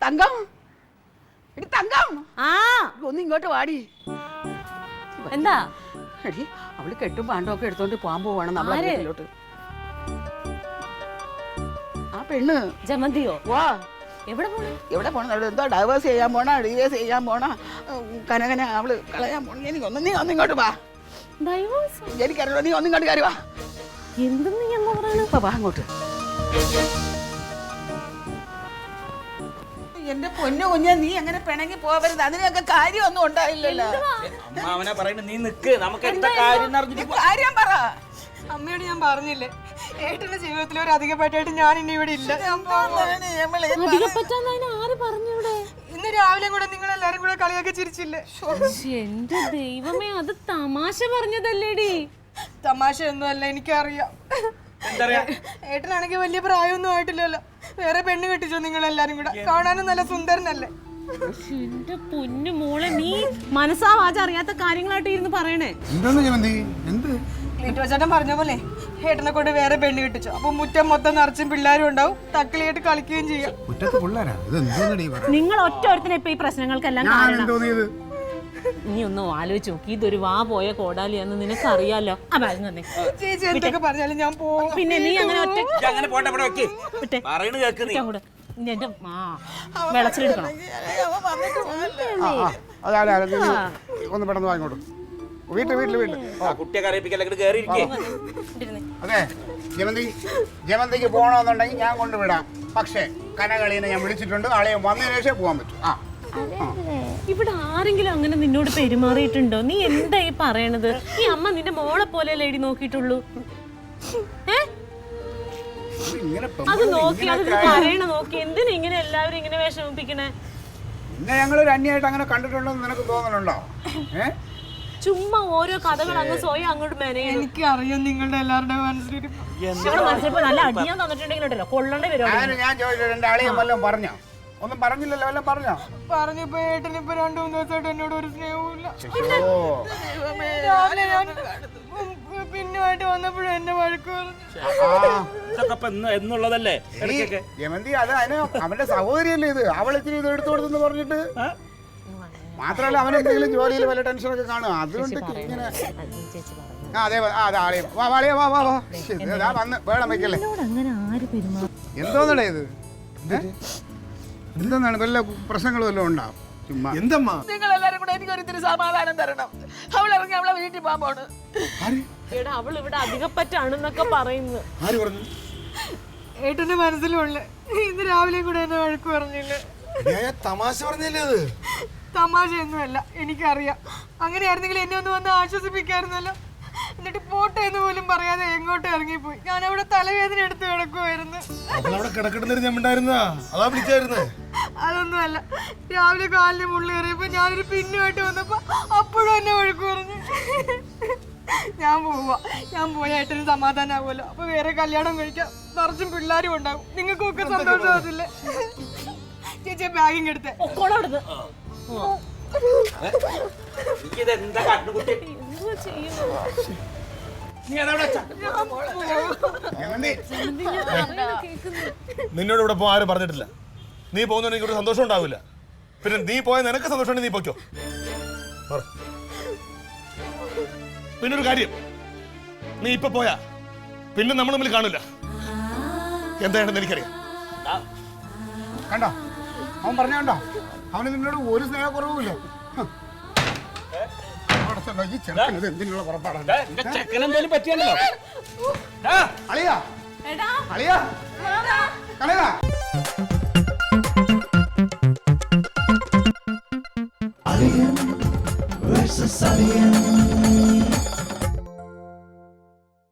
തങ്കം എടി തങ്കം ആ ഒന്ന് ഇങ്ങോട്ട് വാടി. എന്താ എടി അവള് കെട്ടും പാണ്ടൊക്കെ എടുത്തോണ്ട് പോകാൻ പോവാണ് നമ്മളെ വീട്ടിലോട്ട്. ആ പെണ്ണ് ജമന്തിയോ? വാ. എവിടെ പോണു? എവിടെ പോണ? എന്തോ ഡൈവേഴ്സ് ചെയ്യാൻ പോണ, ഡിവേഴ്സ് ചെയ്യാൻ പോണ, കനകനെ അവള് കളയാൻ പോണ. നീ ഒന്നിങ്ങോട്ട് വാ. എനിക്കറിയോ, നീ ഒന്നിങ്ങോട്ട് കയറി വാ. എന്തെന്ന് ഞാൻ പറയണ? വാ അങ്ങോട്ട്. എന്റെ പൊന്നു കുഞ്ഞെ, നീ അങ്ങനെ പിണങ്ങി പോവരുത്. അതിനൊക്കെ കാര്യമൊന്നും ഉണ്ടായില്ലല്ലോ. അവനെ പറയുന്നത് നീ നിക്ക്, നമുക്ക് എന്താ കാര്യം പറ. അമ്മയോട് ഞാൻ പറഞ്ഞില്ലേ, ഏട്ടന്റെ ജീവിതത്തിൽ ഒരു അധികപ്പറ്റായിട്ട് ഞാൻ ഇനി ഇവിടെ ഇല്ല. ഇന്ന് രാവിലെ കൂടെ നിങ്ങൾ എല്ലാരും കൂടെ കളിയാക്കി ചിരിച്ചില്ലേ? എന്റെ ദൈവമേ, അത് തമാശ പറഞ്ഞതല്ലേടി. തമാശ ഒന്നുമല്ല, എനിക്കറിയാം. ഏട്ടനാണെങ്കിൽ വലിയ പ്രായമൊന്നും ആയിട്ടില്ലല്ലോ. വേറെ പെണ്ണ് കെട്ടിച്ചോ നിങ്ങൾ എല്ലാരും കൂടെ? കാണാനും നല്ല സുന്ദരനല്ലേ? എന്റെ പൊന്നു മോളെ, നീ മനസ്സാ വാച അറിയാത്ത കാര്യങ്ങളായിട്ട് ഇരുന്ന് പറയണേ. ചേട്ടൻ പറഞ്ഞ പോലെ ഏട്ടനെ കൊണ്ട് വേറെ പെണ്ണ് കിട്ടിച്ചോ. അപ്പൊ മുറ്റം മൊത്തം നിറച്ചും പിള്ളേരും ഉണ്ടാവും, തക്കളിയായിട്ട് കളിക്കുകയും ചെയ്യാം. നിങ്ങൾ ഒറ്റ ഒരുത്തിനെ ഇപ്പൊ ഈ പ്രശ്നങ്ങൾക്കെല്ലാം കാരണം. നീ ഒന്ന് ആലോചിച്ച് നോക്കി, ഇതൊരു വാ പോയ കോടാലിയാന്ന് നിനക്കറിയാലോ. ചേച്ചി എന്തൊക്കെ പറഞ്ഞാലും ഞാൻ പോകും. പിന്നെ നീ അങ്ങനെ ഒറ്റ വെളച്ചിലെടുക്കണം. ഒന്ന് പെട്ടെന്ന് വാങ്ങിക്കോട്ടു. കുട്ടിയെ കറിയിപ്പിക്കല്ലേ. അതെ, ജമന്തിക്ക് പോകണമെന്നുണ്ടെങ്കിൽ ഞാൻ കൊണ്ടുവിടാം. പക്ഷേ കനകളീനെ ഞാൻ വിളിച്ചിട്ടുണ്ട്. ആളെ വന്നതിന് ശേഷം പോകാൻ പറ്റും. ഇവിടെ ആരെങ്കിലും അങ്ങനെ നിന്നോട് പെരുമാറിയിട്ടുണ്ടോ? നീ എന്താ ഈ പറയണത്? ഈ അമ്മ നിന്റെ മോളെ പോലെ ലേഡി നോക്കിയിട്ടുള്ളൂ. അത് നോക്കി, അത് പറയണ നോക്കി. എന്തിനാ ഇങ്ങനെ എല്ലാവരും ഇങ്ങനെ വിഷമിപ്പിക്കണേ? പിന്നെ ഞങ്ങളൊരു അന്യായിട്ട് അങ്ങനെ കണ്ടിട്ടുണ്ടെന്ന് നിനക്ക് തോന്നുന്നുണ്ടോ? ചുമ്മാ ഓരോ കഥകൾ അങ്ങ് സ്വയം അങ്ങോട്ട് മെനയും. എനിക്കറിയാം നിങ്ങളുടെ എല്ലാവരുടെ മനസ്സിലിപ്പോ നല്ല അടിയാൻ തന്നിട്ടുണ്ടെങ്കിലോ കൊള്ളേണ്ട വരും. ഞാൻ ചോദിച്ചു, എന്റെ ആളെയും വല്ലതും പറഞ്ഞോ? ഒന്നും പറഞ്ഞില്ലല്ലോ. വല്ലതും പറഞ്ഞോ? പറഞ്ഞപ്പോ ഏട്ടനിപ്പോ 2-3 ദിവസമായിട്ട് എന്നോട് ഒരു സ്നേഹവും ഇല്ല. പിന്നുമായിട്ട് വന്നപ്പോഴും എന്നെ വഴക്ക് എന്നുള്ളതല്ലേ. ജമന്തി, അത് അവന്റെ സഹോദരിയല്ലേ ഇത്. അവൾ ഇത്തിരി ഇത് എടുത്തു കൊടുത്തെന്ന് പറഞ്ഞിട്ട് മാത്രമല്ല, അവനെന്തെങ്കിലും ജോലിയിൽ വല്ല ടെൻഷനൊക്കെ കാണും. അതുകൊണ്ട് ഇങ്ങനെ വന്ന് വേളം വെക്കല്ലേ. എന്തോന്നടേ ഇത്? എന്താണ് വല്ല പ്രശ്നങ്ങളും വല്ലതും ഉണ്ടാവും? ചുമ്മാ എന്തമ്മാ നിങ്ങൾ എല്ലാരും കൂടെ എനിക്ക് ഒരിത്തിരി സമാധാനം തരണം. അവളിറങ്ങി അവളെ വീട്ടിൽ പോകാൻ പോണ്. അവൾ ഇവിടെ അധികപ്പറ്റാണെന്നൊക്കെ പറയുന്നു. ഏട്ടന്റെ മനസ്സിലുള്ള ഇന്ന് രാവിലെ കൂടെ എന്നെ വഴക്ക് പറഞ്ഞില്ല. തമാശ പറഞ്ഞല്ലേ അത്? തമാശയൊന്നുമല്ല, എനിക്കറിയാം. അങ്ങനെയായിരുന്നെങ്കിൽ എന്നെ ഒന്ന് വന്ന് ആശ്വസിപ്പിക്കായിരുന്നല്ലോ. എന്നിട്ട് പോട്ടെ എന്ന് പോലും പറയാതെ എങ്ങോട്ട് ഇറങ്ങിപ്പോയി. ഞാൻ അവിടെ തലവേദന എടുത്ത് കിടക്കുമായിരുന്നു. അതൊന്നുമല്ല, രാവിലെ കാലിന് മുള്ളി കയറിയപ്പോ ഞാനൊരു പിന്നുമായിട്ട് വന്നപ്പോ അപ്പോഴും എന്നെ വഴക്ക് പറഞ്ഞു. ഞാൻ പോയ ഏട്ടന് സമാധാനാവുമല്ലോ. അപ്പൊ വേറെ കല്യാണം കഴിക്കാം, നിറച്ചും പിള്ളേരും ഉണ്ടാവും. നിങ്ങൾക്കൊക്കെ സന്തോഷമാകത്തില്ലേ? ചേച്ചി ബാഗിങ് എടുത്തേ. നിന്നോട് ഇവിടെ പോകാൻ ആരും പറഞ്ഞിട്ടില്ല. നീ പോകുന്ന എനിക്കൊരു സന്തോഷം ഉണ്ടാവില്ല. പിന്നെ നീ പോയ നിനക്ക് സന്തോഷം, നീ പോയ്ക്കോ. പിന്നൊരു കാര്യം, നീ ഇപ്പൊ പോയാ പിന്നെ നമ്മൾ തമ്മിൽ കാണില്ല. എന്താണെന്ന് എനിക്കറിയാം. കണ്ടോ അവൻ പറഞ്ഞോ? അവന് നിന്നോട് ഒരു സ്നേഹക്കുറവുമില്ല. എന്തിനുള്ള പുറപ്പാടാണ്? അളിയാ അളിയാ കനക Alien versus Alien.